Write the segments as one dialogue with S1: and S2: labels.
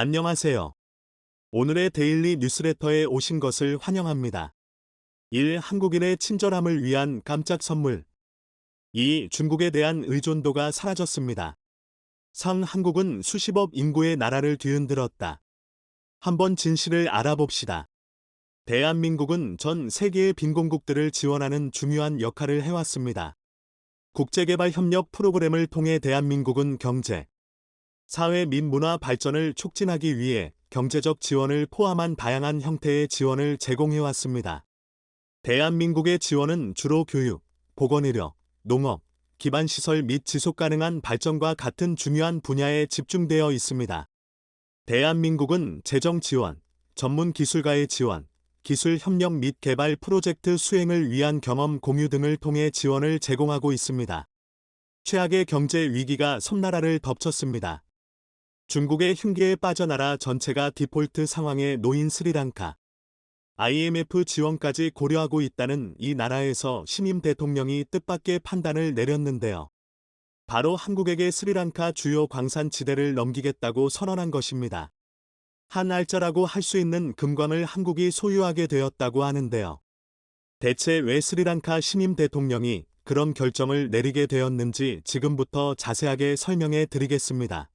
S1: 안녕하세요. 오늘의 데일리 뉴스레터에 오신 것을 환영합니다. 1. 한국인의 친절함을 위한 깜짝 선물. 2. 중국에 대한 의존도가 사라졌습니다. 3. 한국은 수십억 인구의 나라를 뒤흔들었다. 한번 진실을 알아봅시다. 대한민국은 전 세계의 빈곤국들을 지원하는 중요한 역할을 해왔습니다. 국제개발협력 프로그램을 통해 대한민국은 경제, 사회 및 문화 발전을 촉진하기 위해 경제적 지원을 포함한 다양한 형태의 지원을 제공해왔습니다. 대한민국의 지원은 주로 교육, 보건의료, 농업, 기반시설 및 지속가능한 발전과 같은 중요한 분야에 집중되어 있습니다. 대한민국은 재정 지원, 전문 기술가의 지원, 기술 협력 및 개발 프로젝트 수행을 위한 경험 공유 등을 통해 지원을 제공하고 있습니다. 최악의 경제 위기가 섬나라를 덮쳤습니다. 중국의 흉기에 빠져 나라 전체가 디폴트 상황에 놓인 스리랑카. IMF 지원까지 고려하고 있다는 이 나라에서 신임 대통령이 뜻밖의 판단을 내렸는데요. 바로 한국에게 스리랑카 주요 광산지대를 넘기겠다고 선언한 것입니다. 한 알짜라고 할 수 있는 금광을 한국이 소유하게 되었다고 하는데요. 대체 왜 스리랑카 신임 대통령이 그런 결정을 내리게 되었는지 지금부터 자세하게 설명해 드리겠습니다.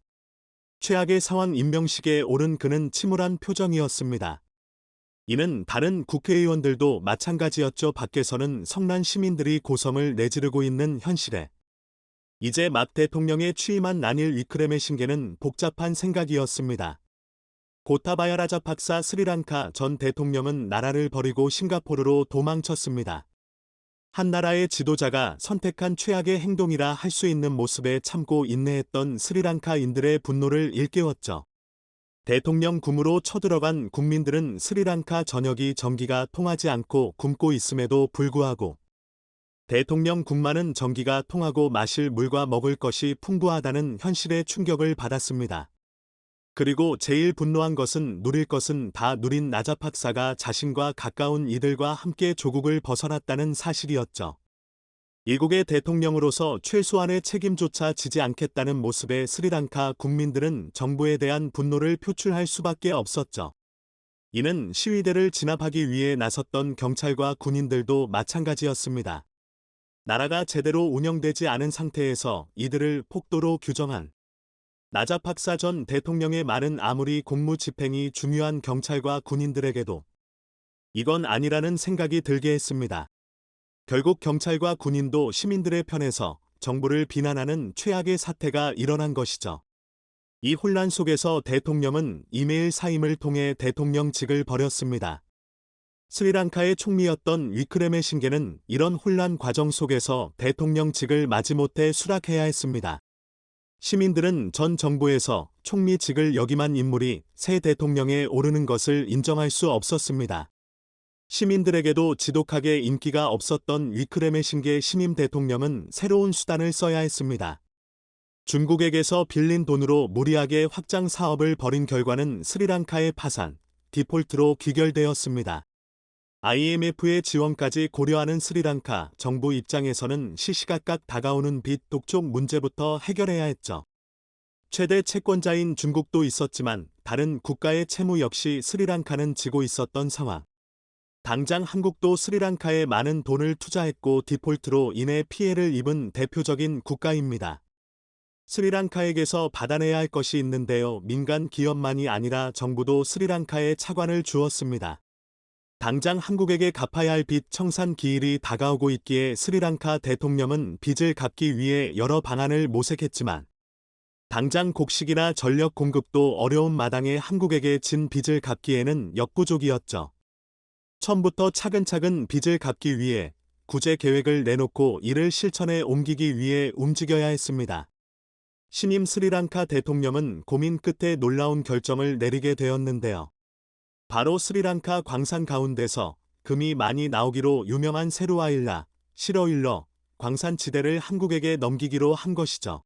S1: 최악의 상황 임명식에 오른 그는 침울한 표정이었습니다. 이는 다른 국회의원들도 마찬가지였죠. 밖에서는 성난 시민들이 고성을 내지르고 있는 현실에 이제 막 대통령에 취임한 라닐 위크레메싱게는 복잡한 생각이었습니다. 고타바야 라자팍사 스리랑카 전 대통령은 나라를 버리고 싱가포르로 도망쳤습니다. 한 나라의 지도자가 선택한 최악의 행동이라 할 수 있는 모습에 참고 인내했던 스리랑카인들의 분노를 일깨웠죠. 대통령 굼으로 쳐들어간 국민들은 스리랑카 전역이 전기가 통하지 않고 굶고 있음에도 불구하고 대통령 굼만은 전기가 통하고 마실 물과 먹을 것이 풍부하다는 현실에 충격을 받았습니다. 그리고 제일 분노한 것은 누릴 것은 다 누린 라자팍사가 자신과 가까운 이들과 함께 조국을 벗어났다는 사실이었죠. 이국의 대통령으로서 최소한의 책임조차 지지 않겠다는 모습에 스리랑카 국민들은 정부에 대한 분노를 표출할 수밖에 없었죠. 이는 시위대를 진압하기 위해 나섰던 경찰과 군인들도 마찬가지였습니다. 나라가 제대로 운영되지 않은 상태에서 이들을 폭도로 규정한 라자팍사 전 대통령의 말은 아무리 공무 집행이 중요한 경찰과 군인들에게도 이건 아니라는 생각이 들게 했습니다. 결국 경찰과 군인도 시민들의 편에서 정부를 비난하는 최악의 사태가 일어난 것이죠. 이 혼란 속에서 대통령은 이메일 사임을 통해 대통령직을 버렸습니다. 스리랑카의 총리였던 위크레메싱게는 이런 혼란 과정 속에서 대통령직을 마지못해 수락해야 했습니다. 시민들은 전 정부에서 총리직을 역임한 인물이 새 대통령에 오르는 것을 인정할 수 없었습니다. 시민들에게도 지독하게 인기가 없었던 위크레메싱게 신임 대통령은 새로운 수단을 써야 했습니다. 중국에게서 빌린 돈으로 무리하게 확장 사업을 벌인 결과는 스리랑카의 파산, 디폴트로 귀결되었습니다. IMF의 지원까지 고려하는 스리랑카 정부 입장에서는 시시각각 다가오는 빚 독촉 문제부터 해결해야 했죠. 최대 채권자인 중국도 있었지만 다른 국가의 채무 역시 스리랑카는 지고 있었던 상황. 당장 한국도 스리랑카에 많은 돈을 투자했고 디폴트로 인해 피해를 입은 대표적인 국가입니다. 스리랑카에게서 받아내야 할 것이 있는데요. 민간 기업만이 아니라 정부도 스리랑카에 차관을 주었습니다. 당장 한국에게 갚아야 할 빚 청산 기일이 다가오고 있기에 스리랑카 대통령은 빚을 갚기 위해 여러 방안을 모색했지만 당장 곡식이나 전력 공급도 어려운 마당에 한국에게 진 빚을 갚기에는 역부족이었죠. 처음부터 차근차근 빚을 갚기 위해 구제 계획을 내놓고 이를 실천에 옮기기 위해 움직여야 했습니다. 신임 스리랑카 대통령은 고민 끝에 놀라운 결정을 내리게 되었는데요. 바로 스리랑카 광산 가운데서 금이 많이 나오기로 유명한 세루아일라, 시러일러 광산지대를 한국에게 넘기기로 한 것이죠.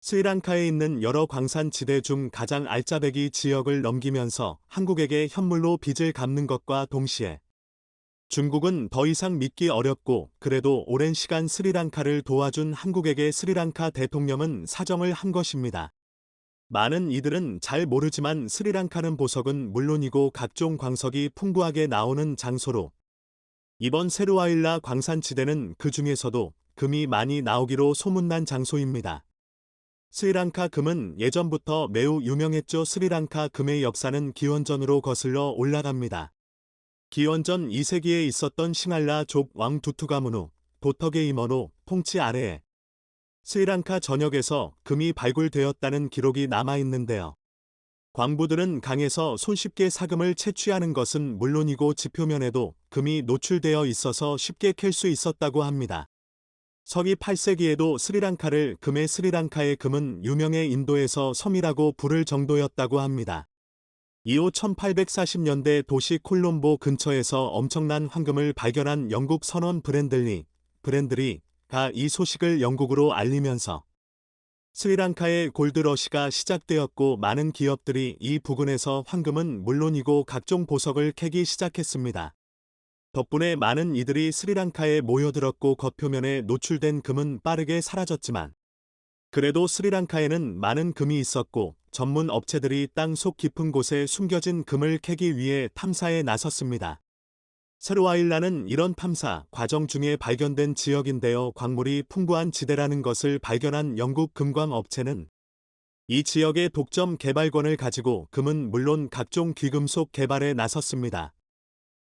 S1: 스리랑카에 있는 여러 광산지대 중 가장 알짜배기 지역을 넘기면서 한국에게 현물로 빚을 갚는 것과 동시에 중국은 더 이상 믿기 어렵고 그래도 오랜 시간 스리랑카를 도와준 한국에게 스리랑카 대통령은 사정을 한 것입니다. 많은 이들은 잘 모르지만 스리랑카는 보석은 물론이고 각종 광석이 풍부하게 나오는 장소로 이번 세루와일라 광산지대는 그 중에서도 금이 많이 나오기로 소문난 장소입니다. 스리랑카 금은 예전부터 매우 유명했죠. 스리랑카 금의 역사는 기원전으로 거슬러 올라갑니다. 기원전 2세기에 있었던 싱할라 족 왕 두투가문후, 도터게 이머노 통치 아래에 스리랑카 전역에서 금이 발굴되었다는 기록이 남아있는데요. 광부들은 강에서 손쉽게 사금을 채취하는 것은 물론이고 지표면에도 금이 노출되어 있어서 쉽게 캘 수 있었다고 합니다. 서기 8세기에도 스리랑카를 금의 스리랑카의 금은 유명해 인도에서 섬이라고 부를 정도였다고 합니다. 이후 1840년대 도시 콜롬보 근처에서 엄청난 황금을 발견한 영국 선원 브랜들리가 이 소식을 영국으로 알리면서 스리랑카의 골드러시가 시작되었고 많은 기업들이 이 부근에서 황금은 물론이고 각종 보석을 캐기 시작했습니다. 덕분에 많은 이들이 스리랑카에 모여들었고 겉표면에 노출된 금은 빠르게 사라졌지만 그래도 스리랑카에는 많은 금이 있었고 전문 업체들이 땅 속 깊은 곳에 숨겨진 금을 캐기 위해 탐사에 나섰습니다. 세루와일라는 이런 탐사 과정 중에 발견된 지역인데요. 광물이 풍부한 지대라는 것을 발견한 영국 금광 업체는 이 지역의 독점 개발권을 가지고 금은 물론 각종 귀금속 개발에 나섰습니다.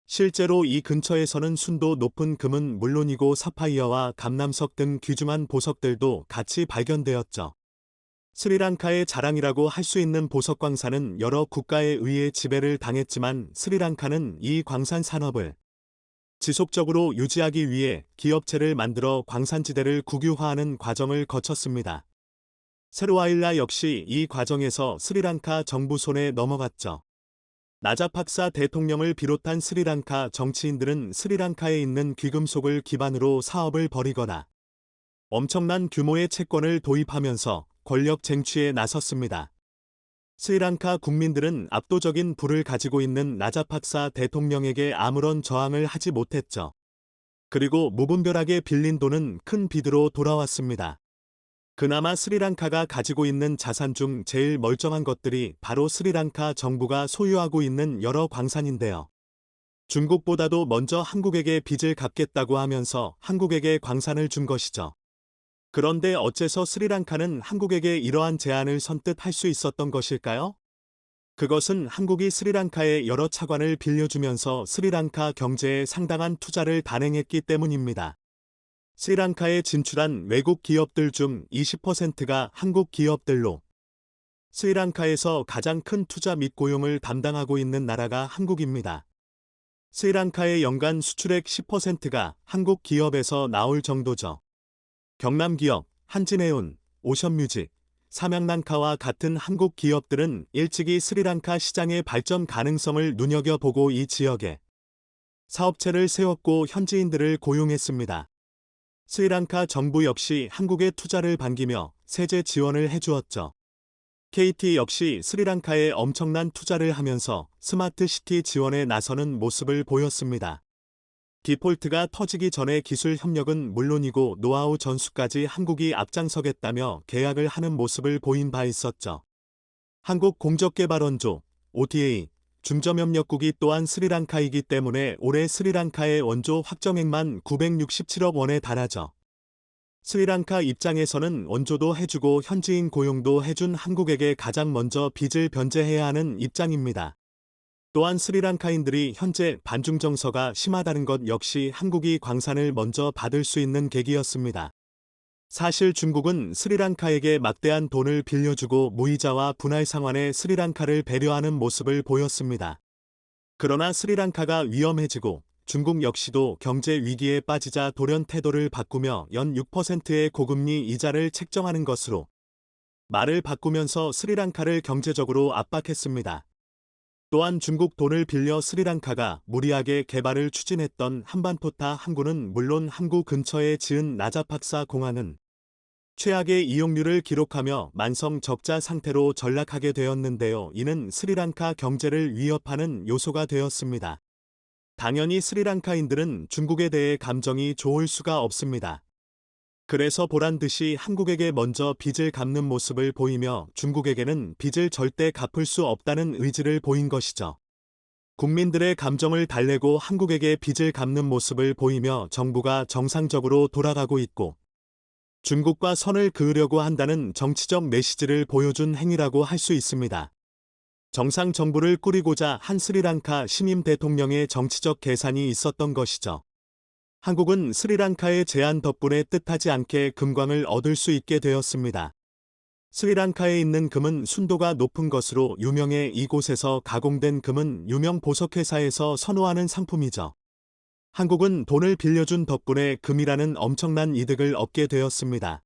S1: 실제로 이 근처에서는 순도 높은 금은 물론이고 사파이어와 감남석 등 귀중한 보석들도 같이 발견되었죠. 스리랑카의 자랑이라고 할 수 있는 보석 광산은 여러 국가에 의해 지배를 당했지만 스리랑카는 이 광산 산업을 지속적으로 유지하기 위해 기업체를 만들어 광산지대를 국유화하는 과정을 거쳤습니다. 세루와일라 역시 이 과정에서 스리랑카 정부 손에 넘어갔죠. 나자팍사 대통령을 비롯한 스리랑카 정치인들은 스리랑카에 있는 귀금속을 기반으로 사업을 벌이거나 엄청난 규모의 채권을 도입하면서 권력 쟁취에 나섰습니다. 스리랑카 국민들은 압도적인 부를 가지고 있는 나자팍사 대통령에게 아무런 저항을 하지 못했죠. 그리고 무분별하게 빌린 돈은 큰 빚으로 돌아왔습니다. 그나마 스리랑카가 가지고 있는 자산 중 제일 멀쩡한 것들이 바로 스리랑카 정부가 소유하고 있는 여러 광산인데요. 중국보다도 먼저 한국에게 빚을 갚겠다고 하면서 한국에게 광산을 준 것이죠. 그런데 어째서 스리랑카는 한국에게 이러한 제안을 선뜻 할 수 있었던 것일까요? 그것은 한국이 스리랑카에 여러 차관을 빌려주면서 스리랑카 경제에 상당한 투자를 단행했기 때문입니다. 스리랑카에 진출한 외국 기업들 중 20%가 한국 기업들로 스리랑카에서 가장 큰 투자 및 고용을 담당하고 있는 나라가 한국입니다. 스리랑카의 연간 수출액 10%가 한국 기업에서 나올 정도죠. 경남기업, 한진해운, 오션뮤직, 삼양난카와 같은 한국 기업들은 일찍이 스리랑카 시장의 발전 가능성을 눈여겨보고 이 지역에 사업체를 세웠고 현지인들을 고용했습니다. 스리랑카 정부 역시 한국의 투자를 반기며 세제 지원을 해주었죠. KT 역시 스리랑카에 엄청난 투자를 하면서 스마트시티 지원에 나서는 모습을 보였습니다. 디폴트가 터지기 전에 기술 협력은 물론이고 노하우 전수까지 한국이 앞장서겠다며 계약을 하는 모습을 보인 바 있었죠. 한국공적개발원조, OTA, 중점협력국이 또한 스리랑카이기 때문에 올해 스리랑카의 원조 확정액만 967억 원에 달하죠. 스리랑카 입장에서는 원조도 해주고 현지인 고용도 해준 한국에게 가장 먼저 빚을 변제해야 하는 입장입니다. 또한 스리랑카인들이 현재 반중 정서가 심하다는 것 역시 한국이 광산을 먼저 받을 수 있는 계기였습니다. 사실 중국은 스리랑카에게 막대한 돈을 빌려주고 무이자와 분할 상환에 스리랑카를 배려하는 모습을 보였습니다. 그러나 스리랑카가 위험해지고 중국 역시도 경제 위기에 빠지자 돌연 태도를 바꾸며 연 6%의 고금리 이자를 책정하는 것으로 말을 바꾸면서 스리랑카를 경제적으로 압박했습니다. 또한 중국 돈을 빌려 스리랑카가 무리하게 개발을 추진했던 한반포타 항구는 물론 항구 근처에 지은 나자팍사 공항은 최악의 이용률을 기록하며 만성 적자 상태로 전락하게 되었는데요. 이는 스리랑카 경제를 위협하는 요소가 되었습니다. 당연히 스리랑카인들은 중국에 대해 감정이 좋을 수가 없습니다. 그래서 보란 듯이 한국에게 먼저 빚을 갚는 모습을 보이며 중국에게는 빚을 절대 갚을 수 없다는 의지를 보인 것이죠. 국민들의 감정을 달래고 한국에게 빚을 갚는 모습을 보이며 정부가 정상적으로 돌아가고 있고 중국과 선을 그으려고 한다는 정치적 메시지를 보여준 행위라고 할 수 있습니다. 정상 정부를 꾸리고자 한 스리랑카 신임 대통령의 정치적 계산이 있었던 것이죠. 한국은 스리랑카의 제안 덕분에 뜻하지 않게 금광을 얻을 수 있게 되었습니다. 스리랑카에 있는 금은 순도가 높은 것으로 유명해 이곳에서 가공된 금은 유명 보석회사에서 선호하는 상품이죠. 한국은 돈을 빌려준 덕분에 금이라는 엄청난 이득을 얻게 되었습니다.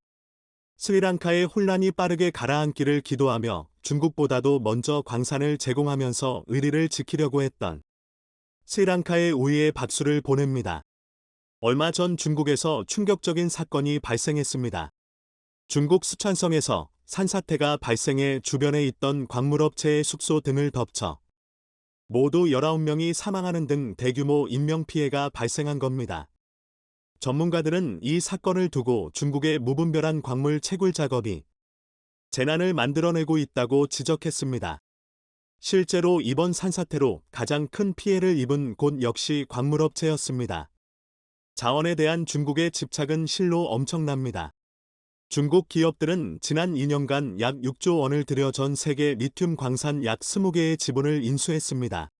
S1: 스리랑카의 혼란이 빠르게 가라앉기를 기도하며 중국보다도 먼저 광산을 제공하면서 의리를 지키려고 했던 스리랑카의 우위에 박수를 보냅니다. 얼마 전 중국에서 충격적인 사건이 발생했습니다. 중국 쓰촨성에서 산사태가 발생해 주변에 있던 광물업체의 숙소 등을 덮쳐 모두 19명이 사망하는 등 대규모 인명피해가 발생한 겁니다. 전문가들은 이 사건을 두고 중국의 무분별한 광물 채굴 작업이 재난을 만들어내고 있다고 지적했습니다. 실제로 이번 산사태로 가장 큰 피해를 입은 곳 역시 광물업체였습니다. 자원에 대한 중국의 집착은 실로 엄청납니다. 중국 기업들은 지난 2년간 약 6조 원을 들여 전 세계 리튬 광산 약 20개의 지분을 인수했습니다.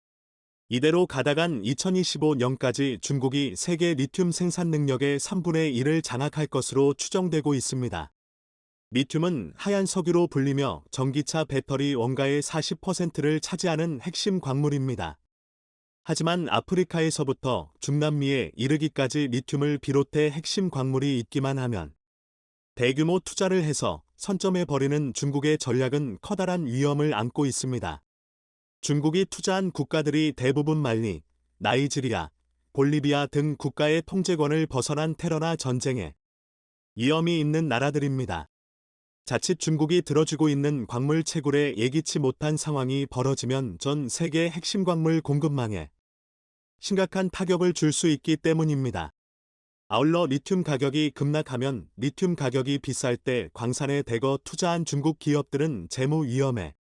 S1: 이대로 가다간 2025년까지 중국이 세계 리튬 생산 능력의 3분의 1을 장악할 것으로 추정되고 있습니다. 리튬은 하얀 석유로 불리며 전기차 배터리 원가의 40%를 차지하는 핵심 광물입니다. 하지만 아프리카에서부터 중남미에 이르기까지 리튬을 비롯해 핵심 광물이 있기만 하면 대규모 투자를 해서 선점해버리는 중국의 전략은 커다란 위험을 안고 있습니다. 중국이 투자한 국가들이 대부분 말리, 나이지리아, 볼리비아 등 국가의 통제권을 벗어난 테러나 전쟁에 위험이 있는 나라들입니다. 자칫 중국이 들어주고 있는 광물 채굴에 예기치 못한 상황이 벌어지면 전 세계 핵심 광물 공급망에 심각한 타격을 줄 수 있기 때문입니다. 아울러 리튬 가격이 급락하면 리튬 가격이 비쌀 때 광산에 대거 투자한 중국 기업들은 재무 위험에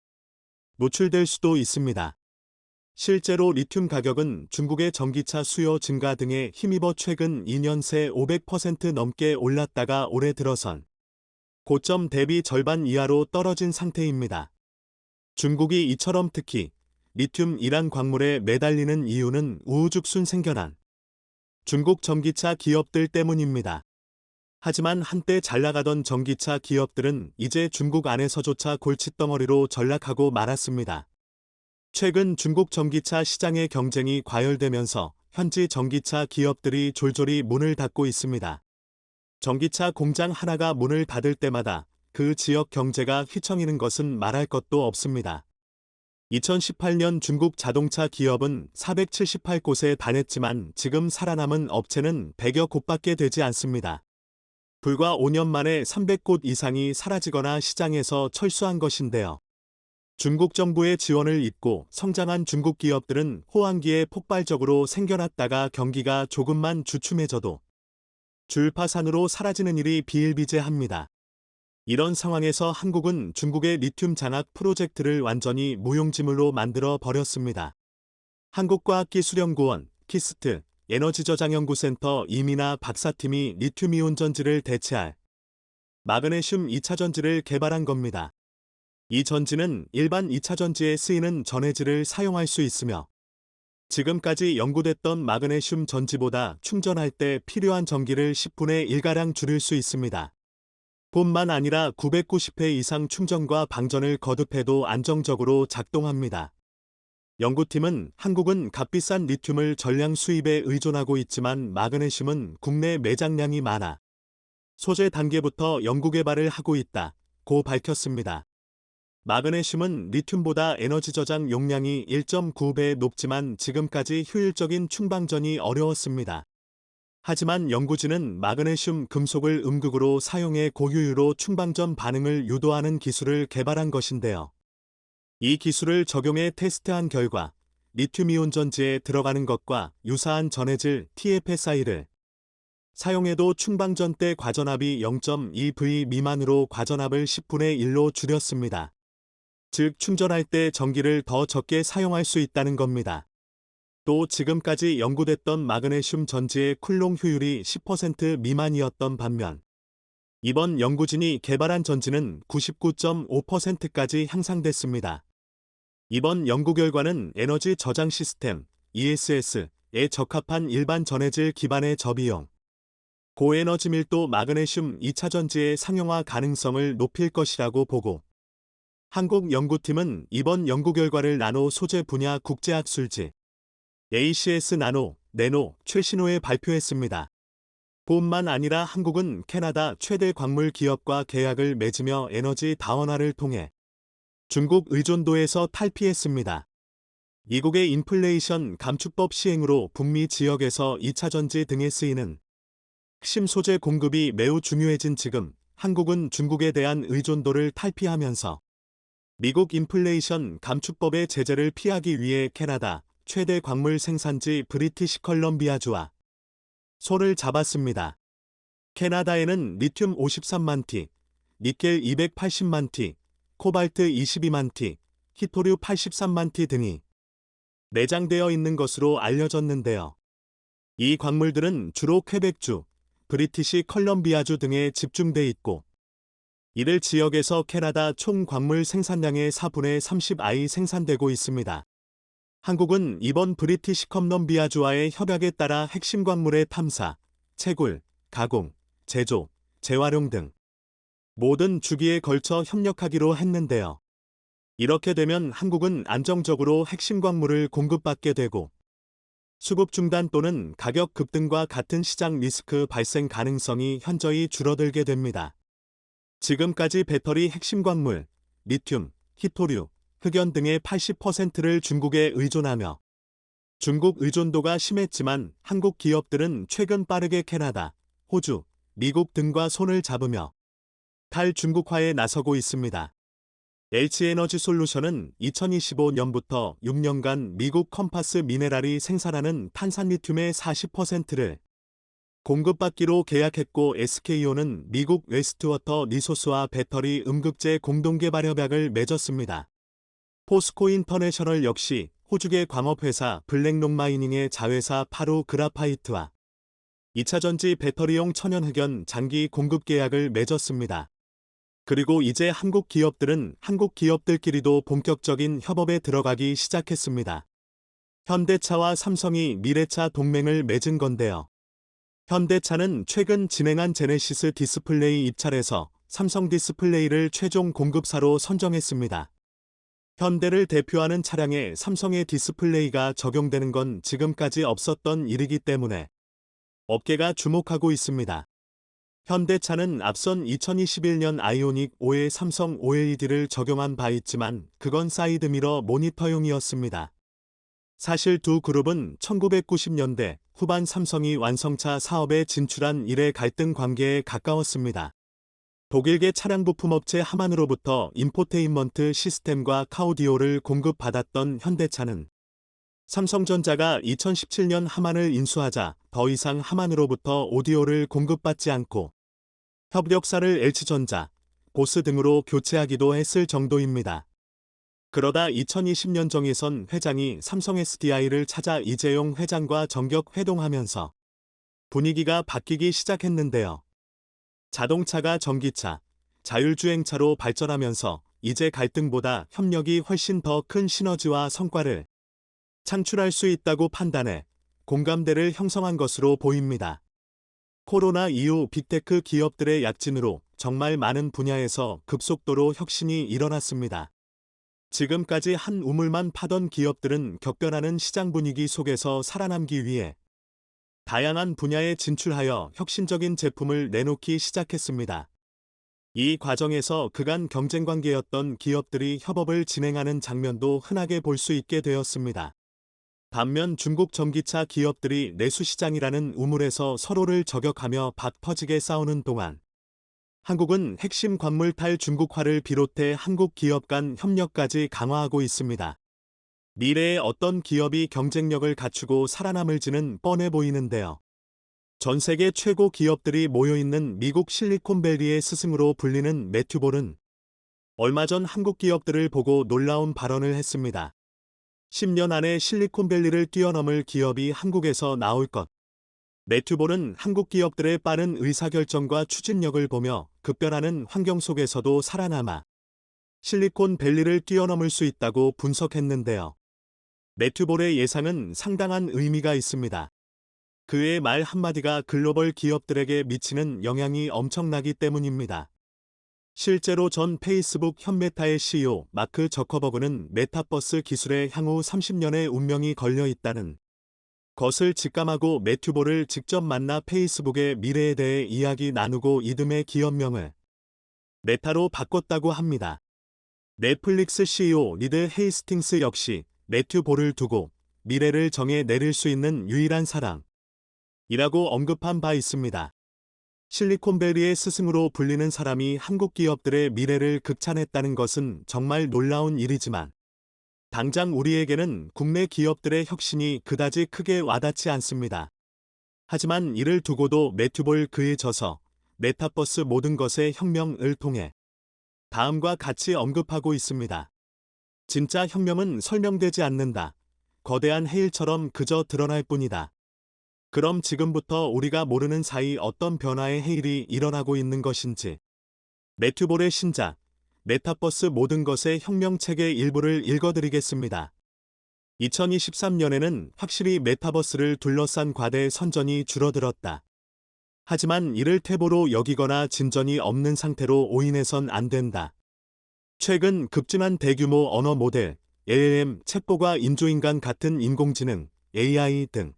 S1: 노출될 수도 있습니다. 실제로 리튬 가격은 중국의 전기차 수요 증가 등에 힘입어 최근 2년 새 500% 넘게 올랐다가 올해 들어선 고점 대비 절반 이하로 떨어진 상태입니다. 중국이 이처럼 특히 리튬 이란 광물에 매달리는 이유는 우후죽순 생겨난 중국 전기차 기업들 때문입니다. 하지만 한때 잘 나가던 전기차 기업들은 이제 중국 안에서조차 골칫덩어리로 전락하고 말았습니다. 최근 중국 전기차 시장의 경쟁이 과열되면서 현지 전기차 기업들이 졸졸이 문을 닫고 있습니다. 전기차 공장 하나가 문을 닫을 때마다 그 지역 경제가 휘청이는 것은 말할 것도 없습니다. 2018년 중국 자동차 기업은 478곳에 달했지만 지금 살아남은 업체는 100여 곳밖에 되지 않습니다. 불과 5년 만에 300곳 이상이 사라지거나 시장에서 철수한 것인데요. 중국 정부의 지원을 잊고 성장한 중국 기업들은 호황기에 폭발적으로 생겨났다가 경기가 조금만 주춤해져도 줄파산으로 사라지는 일이 비일비재합니다. 이런 상황에서 한국은 중국의 리튬 장악 프로젝트를 완전히 무용지물로 만들어 버렸습니다. 한국과학기술연구원, 키스트, 에너지저장연구센터 이민아 박사팀이 리튬이온 전지를 대체할 마그네슘 2차 전지를 개발한 겁니다. 이 전지는 일반 2차 전지에 쓰이는 전해질을 사용할 수 있으며 지금까지 연구됐던 마그네슘 전지보다 충전할 때 필요한 전기를 10분의 1가량 줄일 수 있습니다. 뿐만 아니라 990회 이상 충전과 방전을 거듭해도 안정적으로 작동합니다. 연구팀은 한국은 값비싼 리튬을 전량 수입에 의존하고 있지만 마그네슘은 국내 매장량이 많아 소재 단계부터 연구개발을 하고 있다고 밝혔습니다. 마그네슘은 리튬보다 에너지 저장 용량이 1.9배 높지만 지금까지 효율적인 충방전이 어려웠습니다. 하지만 연구진은 마그네슘 금속을 음극으로 사용해 고효율로 충방전 반응을 유도하는 기술을 개발한 것인데요. 이 기술을 적용해 테스트한 결과 리튬이온 전지에 들어가는 것과 유사한 전해질 TFSI를 사용해도 충방전 때 과전압이 0.2V 미만으로 과전압을 10분의 1로 줄였습니다. 즉 충전할 때 전기를 더 적게 사용할 수 있다는 겁니다. 또 지금까지 연구됐던 마그네슘 전지의 쿨롱 효율이 10% 미만이었던 반면 이번 연구진이 개발한 전지는 99.5%까지 향상됐습니다. 이번 연구 결과는 에너지 저장 시스템 ESS에 적합한 일반 전해질 기반의 저비용, 고에너지 밀도 마그네슘 2차 전지의 상용화 가능성을 높일 것이라고 보고 한국 연구팀은 이번 연구 결과를 나노 소재 분야 국제학술지 ACS 나노, 네노 최신호에 발표했습니다. 뿐만 아니라 한국은 캐나다 최대 광물 기업과 계약을 맺으며 에너지 다원화를 통해 중국 의존도에서 탈피했습니다. 이국의 인플레이션 감축법 시행으로 북미 지역에서 2차 전지 등에 쓰이는 핵심 소재 공급이 매우 중요해진 지금 한국은 중국에 대한 의존도를 탈피하면서 미국 인플레이션 감축법의 제재를 피하기 위해 캐나다 최대 광물 생산지 브리티시 컬럼비아주와 손을 잡았습니다. 캐나다에는 리튬 53만 티, 니켈 280만 티, 코발트 22만 티, 히토류 83만 티 등이 내장되어 있는 것으로 알려졌는데요. 이 광물들은 주로 퀘벡주, 브리티시 컬럼비아주 등에 집중돼 있고 이들 지역에서 캐나다 총 광물 생산량의 4분의 30이 생산되고 있습니다. 한국은 이번 브리티시 컬럼비아주와의 협약에 따라 핵심 광물의 탐사, 채굴, 가공, 제조, 재활용 등 모든 주기에 걸쳐 협력하기로 했는데요. 이렇게 되면 한국은 안정적으로 핵심 광물을 공급받게 되고 수급 중단 또는 가격 급등과 같은 시장 리스크 발생 가능성이 현저히 줄어들게 됩니다. 지금까지 배터리 핵심 광물, 리튬, 히토류, 흑연 등의 80%를 중국에 의존하며 중국 의존도가 심했지만 한국 기업들은 최근 빠르게 캐나다, 호주, 미국 등과 손을 잡으며 탈중국화에 나서고 있습니다. H에너지솔루션은 2025년부터 6년간 미국 컴파스 미네랄이 생산하는 탄산리튬의 40%를 공급받기로 계약했고 SK온은 미국 웨스트워터 리소스와 배터리 음극재 공동개발 협약을 맺었습니다. 포스코 인터내셔널 역시 호주계 광업회사 블랙록 마이닝의 자회사 파로 그라파이트와 2차 전지 배터리용 천연흑연 장기 공급 계약을 맺었습니다. 그리고 이제 한국 기업들은 한국 기업들끼리도 본격적인 협업에 들어가기 시작했습니다. 현대차와 삼성이 미래차 동맹을 맺은 건데요. 현대차는 최근 진행한 제네시스 디스플레이 입찰에서 삼성 디스플레이를 최종 공급사로 선정했습니다. 현대를 대표하는 차량에 삼성의 디스플레이가 적용되는 건 지금까지 없었던 일이기 때문에 업계가 주목하고 있습니다. 현대차는 앞선 2021년 아이오닉 5에 삼성 OLED를 적용한 바 있지만 그건 사이드미러 모니터용이었습니다. 사실 두 그룹은 1990년대 후반 삼성이 완성차 사업에 진출한 이래 갈등 관계에 가까웠습니다. 독일계 차량 부품업체 하만으로부터 인포테인먼트 시스템과 카오디오를 공급받았던 현대차는 삼성전자가 2017년 하만을 인수하자 더 이상 하만으로부터 오디오를 공급받지 않고 협력사를 LG전자, 보스 등으로 교체하기도 했을 정도입니다. 그러다 2020년 정의선 회장이 삼성 SDI를 찾아 이재용 회장과 정격 회동하면서 분위기가 바뀌기 시작했는데요. 자동차가 전기차, 자율주행차로 발전하면서 이제 갈등보다 협력이 훨씬 더 큰 시너지와 성과를 창출할 수 있다고 판단해 공감대를 형성한 것으로 보입니다. 코로나 이후 빅테크 기업들의 약진으로 정말 많은 분야에서 급속도로 혁신이 일어났습니다. 지금까지 한 우물만 파던 기업들은 격변하는 시장 분위기 속에서 살아남기 위해 다양한 분야에 진출하여 혁신적인 제품을 내놓기 시작했습니다. 이 과정에서 그간 경쟁 관계였던 기업들이 협업을 진행하는 장면도 흔하게 볼 수 있게 되었습니다. 반면 중국 전기차 기업들이 내수시장이라는 우물에서 서로를 저격하며 박 터지게 싸우는 동안 한국은 핵심 광물 탈중국화를 비롯해 한국 기업 간 협력까지 강화하고 있습니다. 미래에 어떤 기업이 경쟁력을 갖추고 살아남을지는 뻔해 보이는데요. 전 세계 최고 기업들이 모여있는 미국 실리콘밸리의 스승으로 불리는 매튜 볼은 얼마 전 한국 기업들을 보고 놀라운 발언을 했습니다. 10년 안에 실리콘밸리를 뛰어넘을 기업이 한국에서 나올 것. 매튜 볼은 한국 기업들의 빠른 의사결정과 추진력을 보며 급변하는 환경 속에서도 살아남아 실리콘밸리를 뛰어넘을 수 있다고 분석했는데요. 매튜 볼의 예상은 상당한 의미가 있습니다. 그의 말 한마디가 글로벌 기업들에게 미치는 영향이 엄청나기 때문입니다. 실제로 전 페이스북 현 메타의 CEO 마크 저커버그는 메타버스 기술의 향후 30년의 운명이 걸려 있다는 것을 직감하고 매튜 볼을 직접 만나 페이스북의 미래에 대해 이야기 나누고 이듬해 기업명을 메타로 바꿨다고 합니다. 넷플릭스 CEO 리드 헤이스팅스 역시 매튜 볼을 두고 미래를 정해 내릴 수 있는 유일한 사람이라고 언급한 바 있습니다. 실리콘밸리의 스승으로 불리는 사람이 한국 기업들의 미래를 극찬했다는 것은 정말 놀라운 일이지만 당장 우리에게는 국내 기업들의 혁신이 그다지 크게 와닿지 않습니다. 하지만 이를 두고도 매튜 볼 그의 저서 메타버스 모든 것의 혁명을 통해 다음과 같이 언급하고 있습니다. 진짜 혁명은 설명되지 않는다. 거대한 해일처럼 그저 드러날 뿐이다. 그럼 지금부터 우리가 모르는 사이 어떤 변화의 해일이 일어나고 있는 것인지. 매튜 볼의 신작, 메타버스 모든 것의 혁명책의 일부를 읽어드리겠습니다. 2023년에는 확실히 메타버스를 둘러싼 과대 선전이 줄어들었다. 하지만 이를 퇴보로 여기거나 진전이 없는 상태로 오인해선 안 된다. 최근 급증한 대규모 언어 모델, LLM, 챗봇과 인조인간 같은 인공지능, AI 등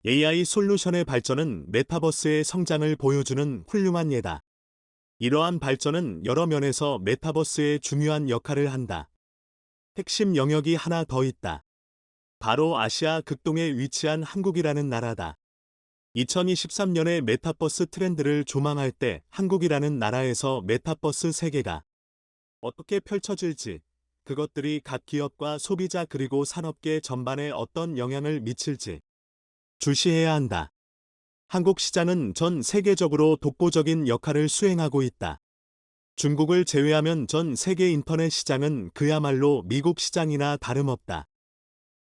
S1: AI 솔루션의 발전은 메타버스의 성장을 보여주는 훌륭한 예다. 이러한 발전은 여러 면에서 메타버스에 중요한 역할을 한다. 핵심 영역이 하나 더 있다. 바로 아시아 극동에 위치한 한국이라는 나라다. 2023년의 메타버스 트렌드를 조망할 때 한국이라는 나라에서 메타버스 세계가 어떻게 펼쳐질지, 그것들이 각 기업과 소비자 그리고 산업계 전반에 어떤 영향을 미칠지 주시해야 한다. 한국 시장은 전 세계적으로 독보적인 역할을 수행하고 있다. 중국을 제외하면 전 세계 인터넷 시장은 그야말로 미국 시장이나 다름없다.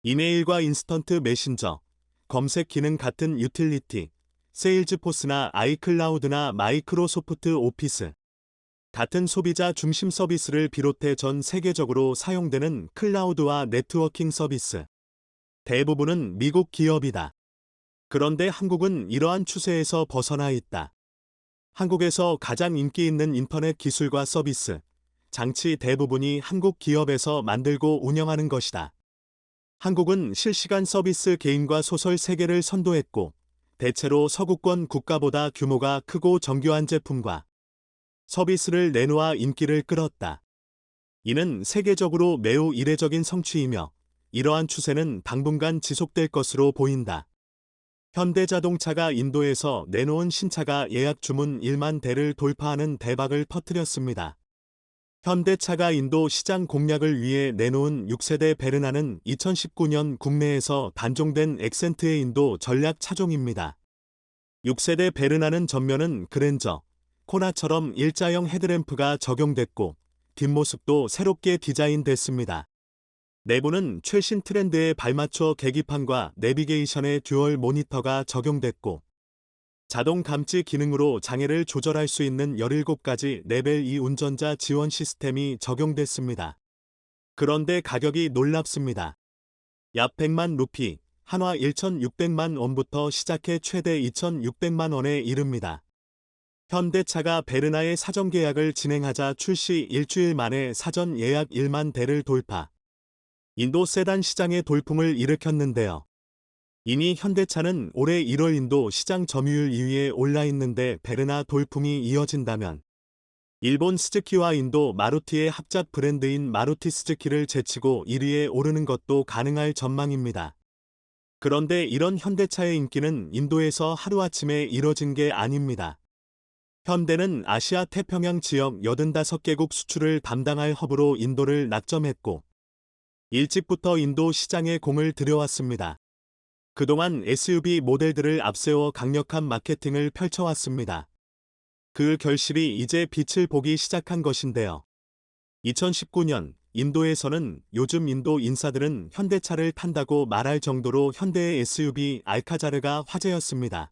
S1: 이메일과 인스턴트 메신저, 검색 기능 같은 유틸리티, 세일즈포스나 아이클라우드나 마이크로소프트 오피스 같은 소비자 중심 서비스를 비롯해 전 세계적으로 사용되는 클라우드와 네트워킹 서비스 대부분은 미국 기업이다. 그런데 한국은 이러한 추세에서 벗어나 있다. 한국에서 가장 인기 있는 인터넷 기술과 서비스, 장치 대부분이 한국 기업에서 만들고 운영하는 것이다. 한국은 실시간 서비스 개인과 소설 세계를 선도했고, 대체로 서구권 국가보다 규모가 크고 정교한 제품과 서비스를 내놓아 인기를 끌었다. 이는 세계적으로 매우 이례적인 성취이며, 이러한 추세는 당분간 지속될 것으로 보인다. 현대자동차가 인도에서 내놓은 신차가 예약 주문 1만 대를 돌파하는 대박을 터뜨렸습니다. 현대차가 인도 시장 공략을 위해 내놓은 6세대 베르나는 2019년 국내에서 단종된 엑센트의 인도 전략 차종입니다. 6세대 베르나는 전면은 그랜저, 코나처럼 일자형 헤드램프가 적용됐고 뒷모습도 새롭게 디자인됐습니다. 내부는 최신 트렌드에 발맞춰 계기판과 내비게이션의 듀얼 모니터가 적용됐고 자동 감지 기능으로 장애를 조절할 수 있는 17가지 레벨 2 운전자 지원 시스템이 적용됐습니다. 그런데 가격이 놀랍습니다. 약 100만 루피, 한화 1,600만 원부터 시작해 최대 2,600만 원에 이릅니다. 현대차가 베르나의 사전 계약을 진행하자 출시 일주일 만에 사전 예약 1만 대를 돌파. 인도 세단 시장의 돌풍을 일으켰는데요. 이미 현대차는 올해 1월 인도 시장 점유율 2위에 올라 있는데 베르나 돌풍이 이어진다면 일본 스즈키와 인도 마루티의 합작 브랜드인 마루티 스즈키를 제치고 1위에 오르는 것도 가능할 전망입니다. 그런데 이런 현대차의 인기는 인도에서 하루아침에 이뤄진 게 아닙니다. 현대는 아시아 태평양 지역 85개국 수출을 담당할 허브로 인도를 낙점했고 일찍부터 인도 시장에 공을 들여왔습니다. 그동안 SUV 모델들을 앞세워 강력한 마케팅을 펼쳐왔습니다. 그 결실이 이제 빛을 보기 시작한 것인데요. 2019년 인도에서는 요즘 인도 인사들은 현대차를 탄다고 말할 정도로 현대의 SUV 알카자르가 화제였습니다.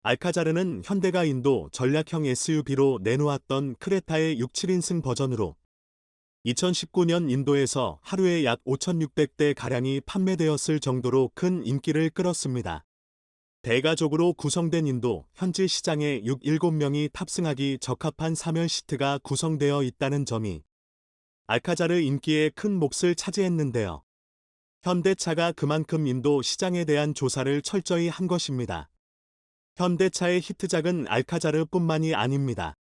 S1: 알카자르는 현대가 인도 전략형 SUV로 내놓았던 크레타의 6, 7인승 버전으로 2019년 인도에서 하루에 약 5,600대 가량이 판매되었을 정도로 큰 인기를 끌었습니다. 대가족으로 구성된 인도 현지 시장에 6, 7명이 탑승하기 적합한 3열 시트가 구성되어 있다는 점이 알카자르 인기에 큰 몫을 차지했는데요. 현대차가 그만큼 인도 시장에 대한 조사를 철저히 한 것입니다. 현대차의 히트작은 알카자르뿐만이 아닙니다.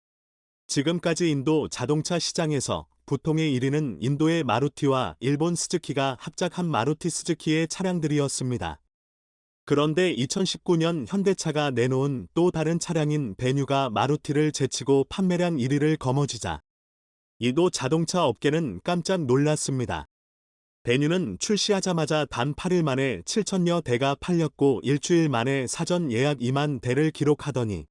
S1: 지금까지 인도 자동차 시장에서 부통의 1위는 인도의 마루티와 일본 스즈키가 합작한 마루티 스즈키의 차량들이었습니다. 그런데 2019년 현대차가 내놓은 또 다른 차량인 베뉴가 마루티를 제치고 판매량 1위를 거머쥐자 인도 자동차 업계는 깜짝 놀랐습니다. 베뉴는 출시하자마자 단 8일 만에 7천여 대가 팔렸고 일주일 만에 사전 예약 2만 대를 기록하더니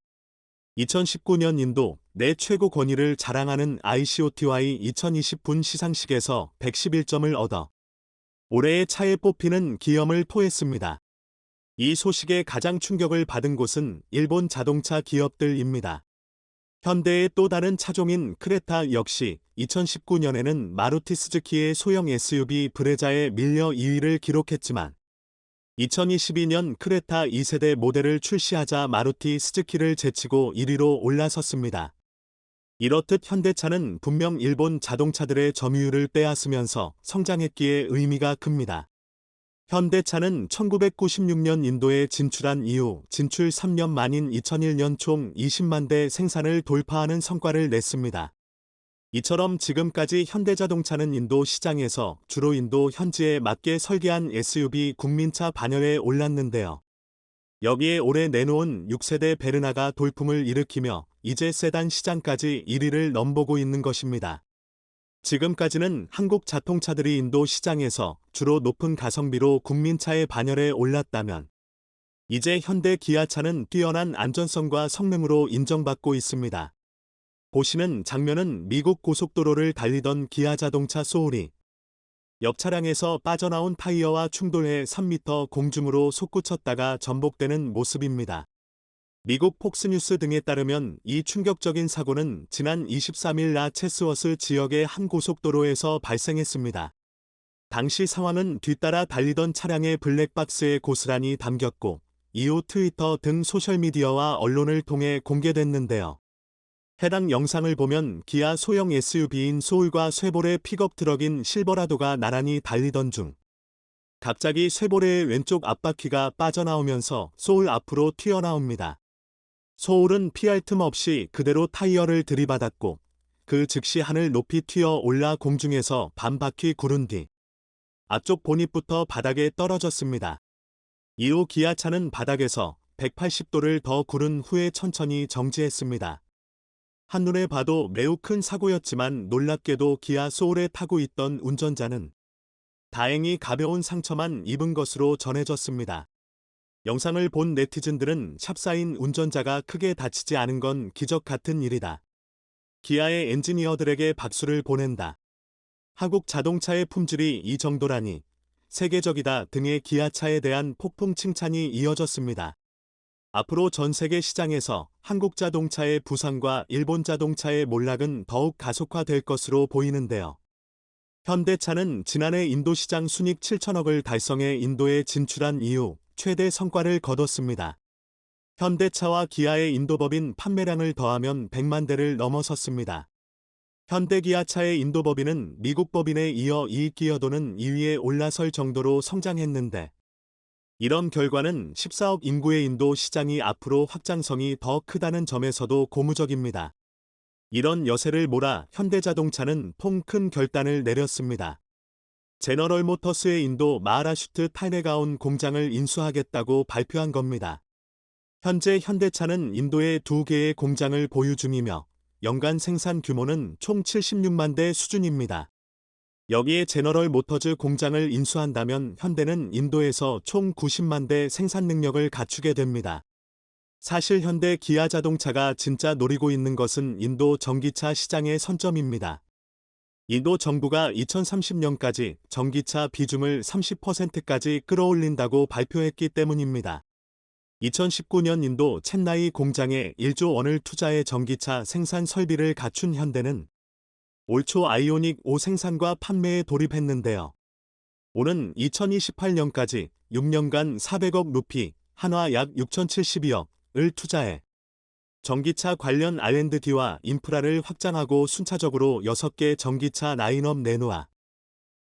S1: 2019년 인도 내 최고 권위를 자랑하는 ICOTY 2020분 시상식에서 111점을 얻어 올해의 차에 뽑히는 기염을 토했습니다. 이 소식에 가장 충격을 받은 곳은 일본 자동차 기업들입니다. 현대의 또 다른 차종인 크레타 역시 2019년에는 마루티 스즈키의 소형 SUV 브레자에 밀려 2위를 기록했지만 2022년 크레타 2세대 모델을 출시하자 마루티 스즈키를 제치고 1위로 올라섰습니다. 이렇듯 현대차는 분명 일본 자동차들의 점유율을 빼앗으면서 성장했기에 의미가 큽니다. 현대차는 1996년 인도에 진출한 이후 진출 3년 만인 2001년 총 20만 대 생산을 돌파하는 성과를 냈습니다. 이처럼 지금까지 현대자동차는 인도 시장에서 주로 인도 현지에 맞게 설계한 SUV 국민차 반열에 올랐는데요. 여기에 올해 내놓은 6세대 베르나가 돌풍을 일으키며 이제 세단 시장까지 1위를 넘보고 있는 것입니다. 지금까지는 한국 자동차들이 인도 시장에서 주로 높은 가성비로 국민차의 반열에 올랐다면 이제 현대 기아차는 뛰어난 안전성과 성능으로 인정받고 있습니다. 보시는 장면은 미국 고속도로를 달리던 기아 자동차 소울이 옆 차량에서 빠져나온 타이어와 충돌해 3m 공중으로 솟구쳤다가 전복되는 모습입니다. 미국 폭스뉴스 등에 따르면 이 충격적인 사고는 지난 23일 낮 체스워스 지역의 한 고속도로에서 발생했습니다. 당시 상황은 뒤따라 달리던 차량의 블랙박스에 고스란히 담겼고 이후 트위터 등 소셜미디어와 언론을 통해 공개됐는데요. 해당 영상을 보면 기아 소형 SUV인 소울과 쉐보레 픽업 트럭인 실버라도가 나란히 달리던 중 갑자기 쉐보레의 왼쪽 앞바퀴가 빠져나오면서 소울 앞으로 튀어나옵니다. 소울은 피할 틈 없이 그대로 타이어를 들이받았고 그 즉시 하늘 높이 튀어 올라 공중에서 반 바퀴 구른 뒤 앞쪽 보닛부터 바닥에 떨어졌습니다. 이후 기아차는 바닥에서 180도를 더 구른 후에 천천히 정지했습니다. 한눈에 봐도 매우 큰 사고였지만 놀랍게도 기아 소울에 타고 있던 운전자는 다행히 가벼운 상처만 입은 것으로 전해졌습니다. 영상을 본 네티즌들은 샵사인 운전자가 크게 다치지 않은 건 기적 같은 일이다. 기아의 엔지니어들에게 박수를 보낸다. 한국 자동차의 품질이 이 정도라니 세계적이다 등의 기아차에 대한 폭풍 칭찬이 이어졌습니다. 앞으로 전 세계 시장에서 한국 자동차의 부상과 일본 자동차의 몰락은 더욱 가속화될 것으로 보이는데요. 현대차는 지난해 인도 시장 순익 7천억을 달성해 인도에 진출한 이후 최대 성과를 거뒀습니다. 현대차와 기아의 인도법인 판매량을 더하면 100만 대를 넘어섰습니다. 현대기아차의 인도법인은 미국 법인에 이어 이익기여도는 2위에 올라설 정도로 성장했는데 이런 결과는 14억 인구의 인도 시장이 앞으로 확장성이 더 크다는 점에서도 고무적입니다. 이런 여세를 몰아 현대자동차는 통 큰 결단을 내렸습니다. 제너럴 모터스의 인도 마하라슈트 타네가온 공장을 인수하겠다고 발표한 겁니다. 현재 현대차는 인도에 2개의 공장을 보유 중이며 연간 생산 규모는 총 76만 대 수준입니다. 여기에 제너럴 모터즈 공장을 인수한다면 현대는 인도에서 총 90만 대 생산 능력을 갖추게 됩니다. 사실 현대 기아 자동차가 진짜 노리고 있는 것은 인도 전기차 시장의 선점입니다. 인도 정부가 2030년까지 전기차 비중을 30%까지 끌어올린다고 발표했기 때문입니다. 2019년 인도 챈나이 공장에 1조 원을 투자해 전기차 생산 설비를 갖춘 현대는 올 초 아이오닉 5 생산과 판매에 돌입했는데요. 오는 2028년까지 6년간 400억 루피, 한화 약 6,072억을 투자해 전기차 관련 R&D와 인프라를 확장하고 순차적으로 6개 전기차 라인업 내놓아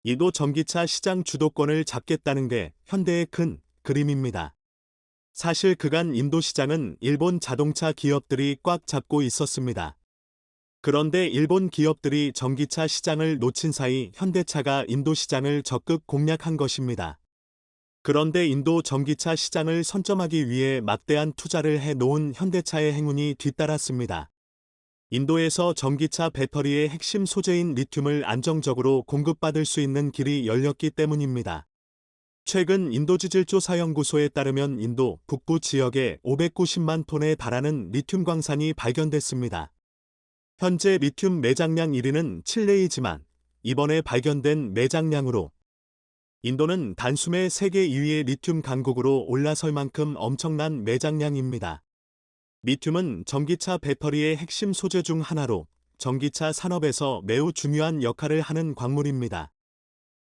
S1: 인도 전기차 시장 주도권을 잡겠다는 게 현대의 큰 그림입니다. 사실 그간 인도 시장은 일본 자동차 기업들이 꽉 잡고 있었습니다. 그런데 일본 기업들이 전기차 시장을 놓친 사이 현대차가 인도 시장을 적극 공략한 것입니다. 그런데 인도 전기차 시장을 선점하기 위해 막대한 투자를 해 놓은 현대차의 행운이 뒤따랐습니다. 인도에서 전기차 배터리의 핵심 소재인 리튬을 안정적으로 공급받을 수 있는 길이 열렸기 때문입니다. 최근 인도지질조사연구소에 따르면 인도 북부 지역에 590만 톤에 달하는 리튬 광산이 발견됐습니다. 현재 리튬 매장량 1위는 칠레이지만 이번에 발견된 매장량으로 인도는 단숨에 세계 2위의 리튬 강국으로 올라설 만큼 엄청난 매장량입니다. 리튬은 전기차 배터리의 핵심 소재 중 하나로 전기차 산업에서 매우 중요한 역할을 하는 광물입니다.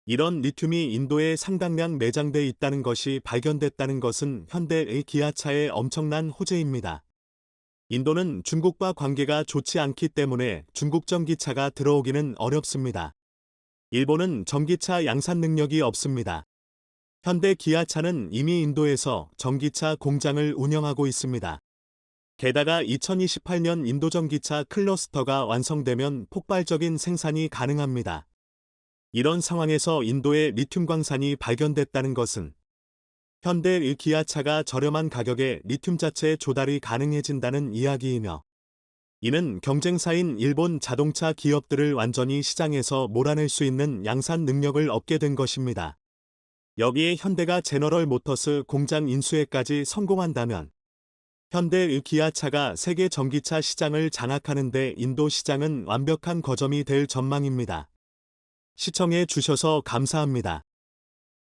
S1: 이런 리튬이 인도에 상당량 매장돼 있다는 것이 발견됐다는 것은 현대의 기아차의 엄청난 호재입니다. 인도는 중국과 관계가 좋지 않기 때문에 중국 전기차가 들어오기는 어렵습니다. 일본은 전기차 양산 능력이 없습니다. 현대 기아차는 이미 인도에서 전기차 공장을 운영하고 있습니다. 게다가 2028년 인도 전기차 클러스터가 완성되면 폭발적인 생산이 가능합니다. 이런 상황에서 인도의 리튬 광산이 발견됐다는 것은 현대의 기아차가 저렴한 가격에 리튬 자체 조달이 가능해진다는 이야기이며 이는 경쟁사인 일본 자동차 기업들을 완전히 시장에서 몰아낼 수 있는 양산 능력을 얻게 된 것입니다. 여기에 현대가 제너럴 모터스 공장 인수에까지 성공한다면 현대의 기아차가 세계 전기차 시장을 장악하는 데 인도 시장은 완벽한 거점이 될 전망입니다. 시청해 주셔서 감사합니다.